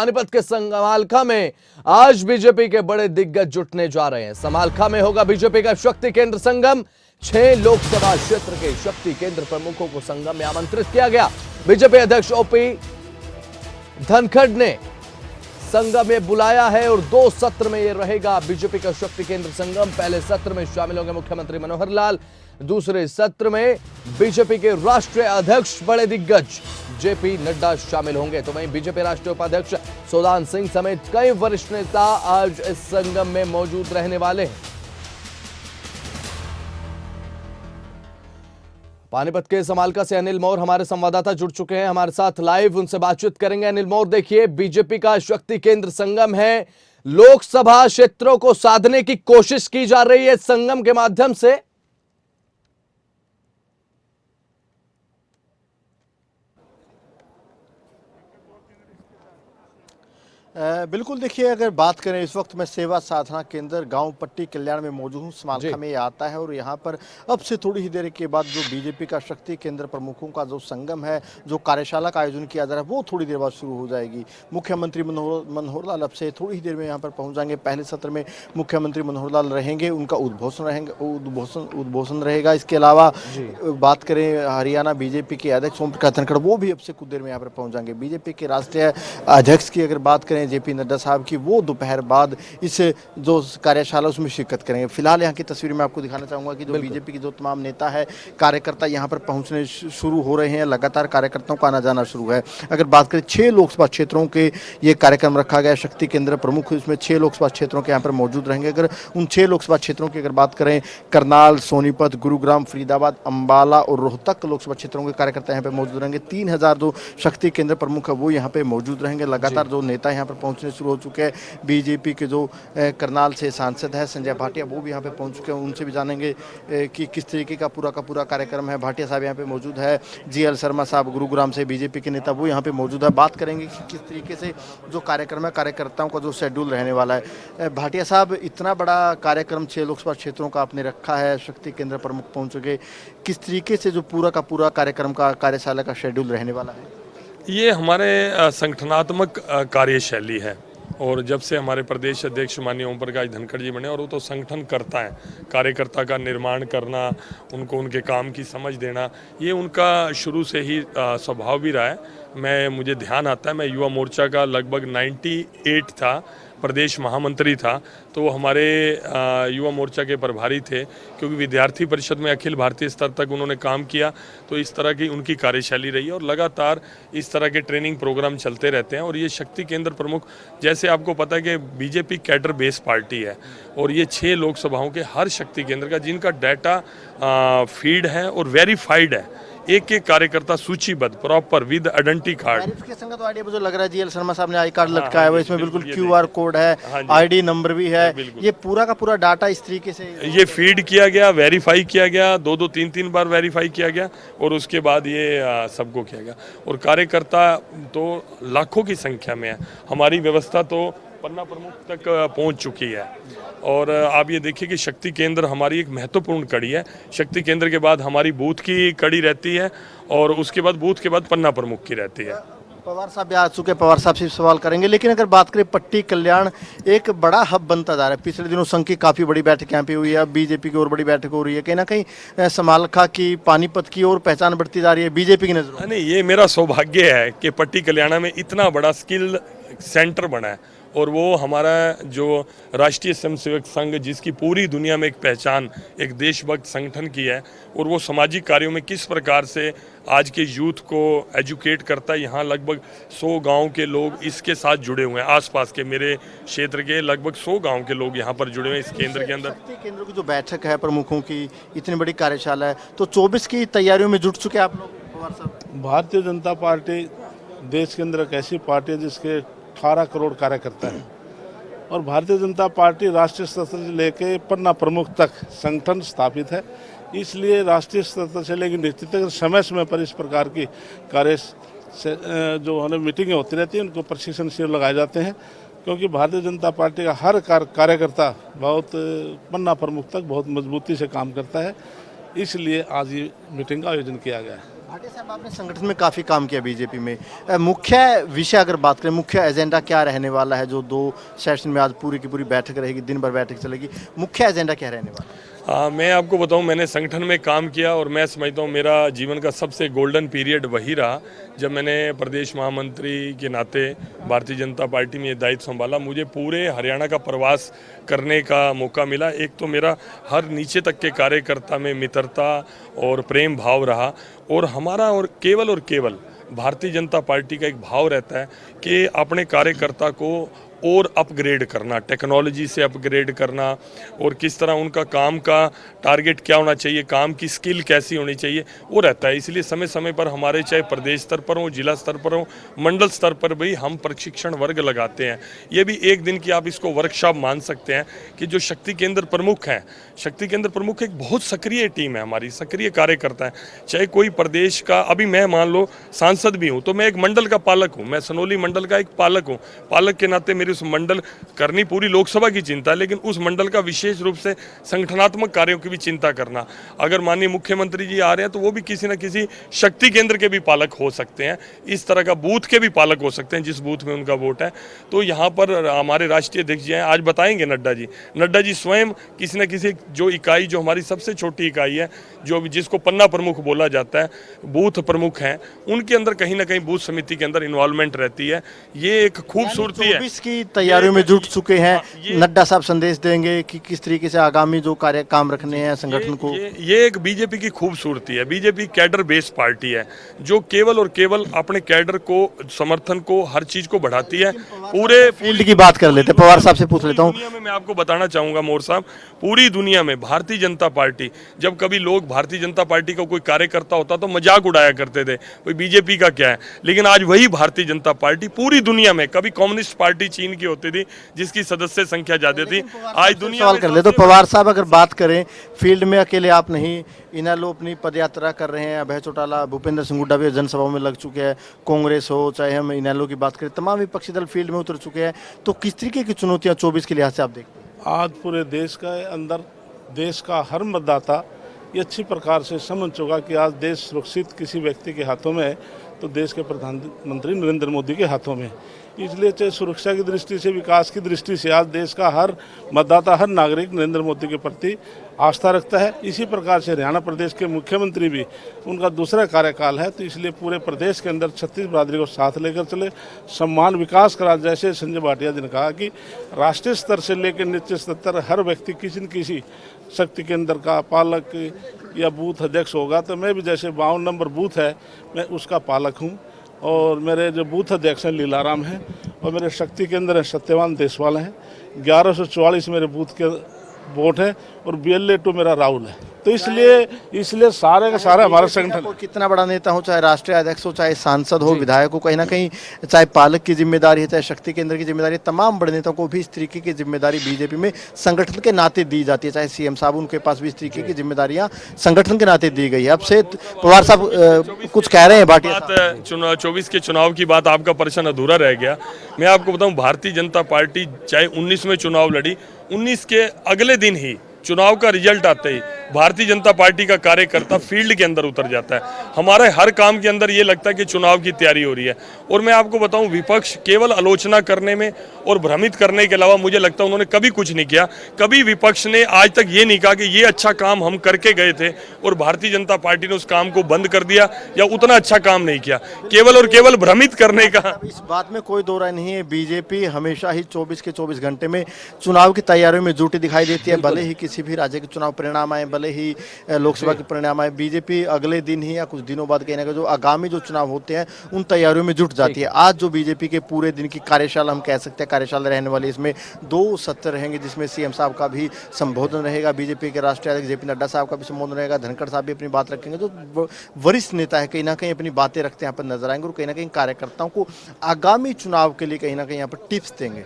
पानीपत के समालखा में आज बीजेपी के बड़े दिग्गज जुटने जा रहे हैं। समालखा में होगा बीजेपी का शक्ति केंद्र संगम। 6 लोकसभा क्षेत्र के शक्ति केंद्र प्रमुखों को संगम में आमंत्रित किया गया। बीजेपी अध्यक्ष ओपी धनखड़ ने संगम में बुलाया है और 2 सत्र में यह रहेगा बीजेपी का शक्ति केंद्र संगम। पहले सत्र में शामिल होंगे मुख्यमंत्री मनोहर लाल, दूसरे सत्र में बीजेपी के राष्ट्रीय अध्यक्ष बड़े दिग्गज जेपी नड्डा शामिल होंगे। तो वहीं बीजेपी राष्ट्रीय उपाध्यक्ष सोदान सिंह समेत कई वरिष्ठ नेता आज इस संगम में मौजूद रहने वाले हैं। पानीपत के समालखा से अनिल मौर्य हमारे संवाददाता जुड़ चुके हैं हमारे साथ लाइव, उनसे बातचीत करेंगे। अनिल मौर्य, देखिए बीजेपी का शक्ति केंद्र संगम है, लोकसभा क्षेत्रों को साधने की कोशिश की जा रही है संगम के माध्यम से। बिल्कुल, देखिए अगर बात करें इस वक्त मैं सेवा साधना केंद्र गांव पट्टी कल्याण में मौजूद हूं। समालखा में ये आता है और यहां पर अब से थोड़ी ही देर के बाद जो बीजेपी का शक्ति केंद्र प्रमुखों का जो संगम है, जो कार्यशाला का आयोजन किया जा रहा है, वो थोड़ी देर बाद शुरू हो जाएगी। मुख्यमंत्री मनोहर लाल अब से थोड़ी ही देर में यहाँ पर पहुँच जाएंगे। पहले सत्र में मुख्यमंत्री मनोहर लाल रहेंगे, उनका उद्बोधन रहेगा। इसके अलावा बात करें हरियाणा बीजेपी के अध्यक्ष ओम प्रकाश धनखड़, वो भी अब से कुछ देर में यहाँ पर पहुँच जाएंगे। बीजेपी के राष्ट्रीय अध्यक्ष की अगर बात करें जेपी नड्डा साहब की, वो दोपहर बाद इस जो कार्यशाला उसमें शिरकत करेंगे। फिलहाल यहाँ की तस्वीर मैं आपको दिखाना चाहूंगा कि जो बीजेपी के जो तमाम नेता है, कार्यकर्ता यहाँ पर पहुंचने शुरू हो रहे हैं। लगातार कार्यकर्ताओं का आना जाना शुरू है। अगर बात करें 6 लोकसभा क्षेत्रों के ये कार्यक्रम रखा गया, शक्ति केंद्र प्रमुख इसमें 6 लोकसभा क्षेत्रों के यहाँ पर मौजूद रहेंगे। अगर उन 6 लोकसभा क्षेत्रों की अगर बात करें, करनाल, सोनीपत, गुरुग्राम, फरीदाबाद, अंबाला और रोहतक लोकसभा क्षेत्रों के कार्यकर्ता यहाँ पे मौजूद रहेंगे। 3000 जो शक्ति केंद्र प्रमुख है वो यहाँ पे मौजूद रहेंगे। लगातार जो नेता यहाँ पर पहुंचने शुरू हो चुके हैं। बीजेपी के जो करनाल से सांसद है संजय भाटिया, वो भी यहाँ पे पहुंच चुके हैं। उनसे भी जानेंगे कि किस तरीके का पूरा कार्यक्रम है। भाटिया साहब यहाँ पे मौजूद है। जीएल शर्मा साहब गुरुग्राम से बीजेपी के नेता, वो यहाँ पे मौजूद है। बात करेंगे कि किस तरीके से जो कार्यक्रम है, कार्यकर्ताओं का जो शेड्यूल रहने वाला है। भाटिया साहब, इतना बड़ा कार्यक्रम 6 लोकसभा क्षेत्रों का आपने रखा है, शक्ति केंद्र प्रमुख पहुँच चुके, किस तरीके से जो पूरा कार्यक्रम का कार्यशाला का शेड्यूल रहने वाला है? ये हमारे संगठनात्मक कार्यशैली है और जब से हमारे प्रदेश अध्यक्ष माननीय ओम प्रकाश धनखड़ जी बने, और वो तो संगठन करता है, कार्यकर्ता का निर्माण करना, उनको उनके काम की समझ देना, ये उनका शुरू से ही स्वभाव भी रहा है। मुझे ध्यान आता है, मैं युवा मोर्चा का लगभग 98 था, प्रदेश महामंत्री था, तो वो हमारे युवा मोर्चा के प्रभारी थे। क्योंकि विद्यार्थी परिषद में अखिल भारतीय स्तर तक उन्होंने काम किया, तो इस तरह की उनकी कार्यशैली रही है और लगातार इस तरह के ट्रेनिंग प्रोग्राम चलते रहते हैं। और ये शक्ति केंद्र प्रमुख, जैसे आपको पता है कि बीजेपी कैडर बेस पार्टी है और ये 6 लोकसभाओं के हर शक्ति केंद्र का जिनका डाटा फीड है और वेरीफाइड है, एक कार्यकर्ता सूचीबद्ध proper with identity card. Verification का तो आईडी मुझे लग रहा है जीएल शर्मा साहब ने आई कार्ड लटकाया हुआ है, इसमें बिल्कुल क्यूआर कोड है, आईडी नंबर भी है। ये पूरा का पूरा डाटा इस तरीके से ये फीड किया गया, वेरीफाई किया गया, 2-2, 3-3 बार वेरीफाई किया गया और उसके बाद ये सबको किया गया। और कार्यकर्ता तो लाखों की संख्या में है। हमारी व्यवस्था तो पन्ना प्रमुख तक पहुंच चुकी है। और आप ये देखिए कि शक्ति केंद्र हमारी एक महत्वपूर्ण कड़ी है। शक्ति केंद्र के बाद हमारी बूथ की कड़ी रहती है और उसके बाद बूथ के बाद पन्ना प्रमुख की रहती है। पवार साहब भी आ चुके, पवार साहब से सवाल करेंगे। लेकिन अगर बात करें, पट्टी कल्याण एक बड़ा हब बनता जा रहा है। पिछले दिनों संघ की काफ़ी बड़ी बैठक यहाँ पे हुई है, अब बीजेपी की और बड़ी बैठक हो रही है। कहीं ना कहीं समालखा की, पानीपत की और पहचान बढ़ती जा रही है बीजेपी की नज़रों में। नहीं, ये मेरा सौभाग्य है कि पट्टी कल्याण में इतना बड़ा स्किल सेंटर बना है और वो हमारा जो राष्ट्रीय स्वयंसेवक संघ, जिसकी पूरी दुनिया में एक पहचान, एक देशभक्त संगठन की है, और वो सामाजिक कार्यों में किस प्रकार से आज के यूथ को एजुकेट करता है। यहाँ लगभग 100 गांव के लोग इसके साथ जुड़े हुए हैं। आसपास के मेरे क्षेत्र के लगभग 100 गांव के लोग यहाँ पर जुड़े हुए हैं इस केंद्र के अंदर। शक्ति केंद्र की जो बैठक है प्रमुखों की, इतनी बड़ी कार्यशाला है, तो 24 की तैयारियों में जुट चुके आप लोग? भारतीय जनता पार्टी देश के अंदर एक ऐसी पार्टी है जिसके 18 करोड़ कार्यकर्ता हैं और भारतीय जनता पार्टी राष्ट्रीय स्तर से लेकर पन्ना प्रमुख तक संगठन स्थापित है। इसलिए राष्ट्रीय स्तर से लेकर नेतृत्व समय पर इस प्रकार की कार्य से जो हमें मीटिंगें होती रहती हैं, उनको प्रशिक्षण शिविर लगाए जाते हैं। क्योंकि भारतीय जनता पार्टी का हर कार्यकर्ता बहुत पन्ना प्रमुख तक बहुत मजबूती से काम करता है, इसलिए आज ये मीटिंग का आयोजन किया गया है। भाटिया साहब, आपने संगठन में काफ़ी काम किया बीजेपी में। मुख्य विषय अगर बात करें, मुख्य एजेंडा क्या रहने वाला है? जो 2 सेशन में आज पूरी की पूरी बैठक रहेगी, दिन भर बैठक चलेगी, मुख्य एजेंडा क्या रहने वाला है? मैं आपको बताऊं, मैंने संगठन में काम किया और मैं समझता हूं मेरा जीवन का सबसे गोल्डन पीरियड वही रहा जब मैंने प्रदेश महामंत्री के नाते भारतीय जनता पार्टी में ये दायित्व संभाला। मुझे पूरे हरियाणा का प्रवास करने का मौका मिला। एक तो मेरा हर नीचे तक के कार्यकर्ता में मित्रता और प्रेम भाव रहा, और हमारा और केवल भारतीय जनता पार्टी का एक भाव रहता है कि अपने कार्यकर्ता को और अपग्रेड करना, टेक्नोलॉजी से अपग्रेड करना, और किस तरह उनका काम का टारगेट क्या होना चाहिए, काम की स्किल कैसी होनी चाहिए, वो रहता है। इसलिए समय समय पर हमारे चाहे प्रदेश स्तर पर हो, जिला स्तर पर हो, मंडल स्तर पर भी हम प्रशिक्षण वर्ग लगाते हैं। ये भी एक दिन की आप इसको वर्कशॉप मान सकते हैं कि जो शक्ति केंद्र प्रमुख हैं, शक्ति केंद्र प्रमुख एक बहुत सक्रिय टीम है, हमारी सक्रिय कार्यकर्ता है। चाहे कोई प्रदेश का, अभी मैं मान लो सांसद भी हूँ तो मैं एक मंडल का पालक हूँ, मैं सनोली मंडल का एक पालक हूँ। पालक के नाते मेरी उस मंडल करनी पूरी लोकसभा की चिंता है, लेकिन उस मंडल का विशेष रूप से संगठनात्मक कार्यों की भी चिंता करना। अगर माननीय मुख्यमंत्री जी आ रहे हैं तो वो भी किसी न किसी शक्ति केंद्र के भी पालक हो सकते हैं, इस तरह का बूथ के भी पालक हो सकते हैं जिस बूथ में उनका वोट है। तो यहाँ पर हमारे राष्ट्रीय अध्यक्ष जी हैं, आज बताएंगे नड्डा जी स्वयं किसी न किसी जो इकाई, जो हमारी सबसे छोटी इकाई है, जो जिसको पन्ना प्रमुख बोला जाता है, बूथ प्रमुख हैं, उनके अंदर कहीं ना कहीं बूथ समिति के अंदर इन्वॉल्वमेंट रहती है। ये एक खूबसूरती है। 24 की तैयारियों में जुट चुके हैं। नड्डा साहब संदेश देंगे कि किस तरीके से आगामी जो कार्य काम रखने हैं संगठन को। ये एक बीजेपी की खूबसूरती है। बीजेपी कैडर बेस्ड पार्टी है जो केवल और केवल अपने कैडर को, समर्थन को, हर चीज को बढ़ाती है। पूरे फील्ड की बात कर लेते हैं, पवार साहब से पूछ लेता हूँ। दुनिया में मैं आपको बताना चाहूंगा मोर साहब, पूरी दुनिया में भारतीय जनता पार्टी, जब कभी लोग भारतीय जनता पार्टी का कोई कार्यकर्ता होता तो मजाक उड़ाया करते थे, कोई बीजेपी का क्या है, लेकिन आज वही भारतीय जनता पार्टी पूरी दुनिया में, कभी कम्युनिस्ट पार्टी चीन की होती थी जिसकी सदस्य संख्या ज्यादा थी, आज दुनिया सवाल कर ले तो पवार साहब, अगर बात करें फील्ड में अकेले आप नहीं, इनेलो अपनी पदयात्रा कर रहे हैं, अभय चौटाला, भूपेंद्र सिंह हुड्डा भी जनसभाओं में लग चुके हैं, कांग्रेस हो चाहे हम इनेलो की बात करें, तमाम विपक्षी दल फील्ड में उतर चुके हैं। तो किस तरीके की चुनौतियां 24 के लिहाज से आप देखते हैं? आज पूरे देश का अंदर, देश का हर मतदाता ये अच्छी प्रकार से समझ चुका कि आज देश सुरक्षित किसी व्यक्ति के हाथों में है तो देश के प्रधानमंत्री नरेंद्र मोदी के हाथों में। इसलिए चाहे सुरक्षा की दृष्टि से, विकास की दृष्टि से आज देश का हर मतदाता, हर नागरिक नरेंद्र मोदी के प्रति आस्था रखता है। इसी प्रकार से हरियाणा प्रदेश के मुख्यमंत्री भी, उनका दूसरा कार्यकाल है, तो इसलिए पूरे प्रदेश के अंदर 36 बिरादरी को साथ लेकर चले, सम्मान विकास करा। जैसे संजय भाटिया जी ने कहा कि राष्ट्रीय स्तर से लेकर निचले स्तर तक हर व्यक्ति किसी न किसी शक्ति केंद्र का पालक या बूथ अध्यक्ष होगा, तो मैं भी जैसे 52 नंबर बूथ है मैं उसका पालक हूँ, और मेरे जो बूथ अध्यक्ष हैं लीलाराम हैं, और मेरे शक्ति केंद्र हैं सत्यवान देशवाल हैं। 1144 मेरे बूथ के वोट है, और BLA2 मेरा राहुल है। तो इसलिए सारे का सारा हमारा संगठन, कितना बड़ा नेता हो, चाहे राष्ट्रीय अध्यक्ष हो, चाहे सांसद हो, विधायक हो, कहीं ना कहीं चाहे पालक की जिम्मेदारी है, चाहे शक्ति केंद्र की जिम्मेदारी है, तमाम बड़े नेताओं को भी इस तरीके की जिम्मेदारी बीजेपी में संगठन के नाते दी जाती है। चाहे CM साहब, उनके पास भी इस तरीके की जिम्मेदारियां संगठन के नाते दी गई है। अब से पवार साहब कुछ कह रहे हैं भाटिया साहब? 24 के चुनाव की बात, आपका प्रश्न अधूरा रह गया। मैं आपको बताऊं, भारतीय जनता पार्टी चाहे 19 में चुनाव लड़ी, 19 के अगले दिन ही चुनाव का रिजल्ट आते ही भारतीय जनता पार्टी का कार्यकर्ता फील्ड के अंदर उतर जाता है। हमारे हर काम के अंदर ये लगता है कि चुनाव की तैयारी हो रही है। और मैं आपको बताऊं, विपक्ष केवल आलोचना करने में और भ्रमित करने के अलावा मुझे लगता है उन्होंने कभी कुछ नहीं किया। कभी विपक्ष ने आज तक ये नहीं कहा कि ये अच्छा काम हम करके गए थे और भारतीय जनता पार्टी ने उस काम को बंद कर दिया या उतना अच्छा काम नहीं किया, केवल और केवल भ्रमित करने का। इस बात में कोई दो राय नहीं है, बीजेपी हमेशा ही 24 के 24 घंटे में चुनाव की तैयारियों में जुटी दिखाई देती है। भले ही किसी भी राज्य के चुनाव परिणाम आए, भले ही लोकसभा के परिणाम आए, बीजेपी अगले दिन ही या कुछ दिनों बाद कहने का जो आगामी जो चुनाव होते हैं उन तैयारियों में जुट जाती है। आज जो बीजेपी के पूरे दिन की कार्यशाला हम कह सकते हैं, कार्यशाला रहने वाली, इसमें 2 सत्र रहेंगे जिसमें CM साहब का भी संबोधन रहेगा, बीजेपी के राष्ट्रीय अध्यक्ष JP नड्डा साहब का भी संबोधन रहेगा, धनखड़ साहब भी अपनी बात रखेंगे। जो वरिष्ठ नेता है कहीं ना कहीं अपनी बातें रखते हैं यहाँ पर नजर आएंगे और कहीं ना कहीं कार्यकर्ताओं को आगामी चुनाव के लिए कहीं ना कहीं यहाँ पर टिप्स देंगे।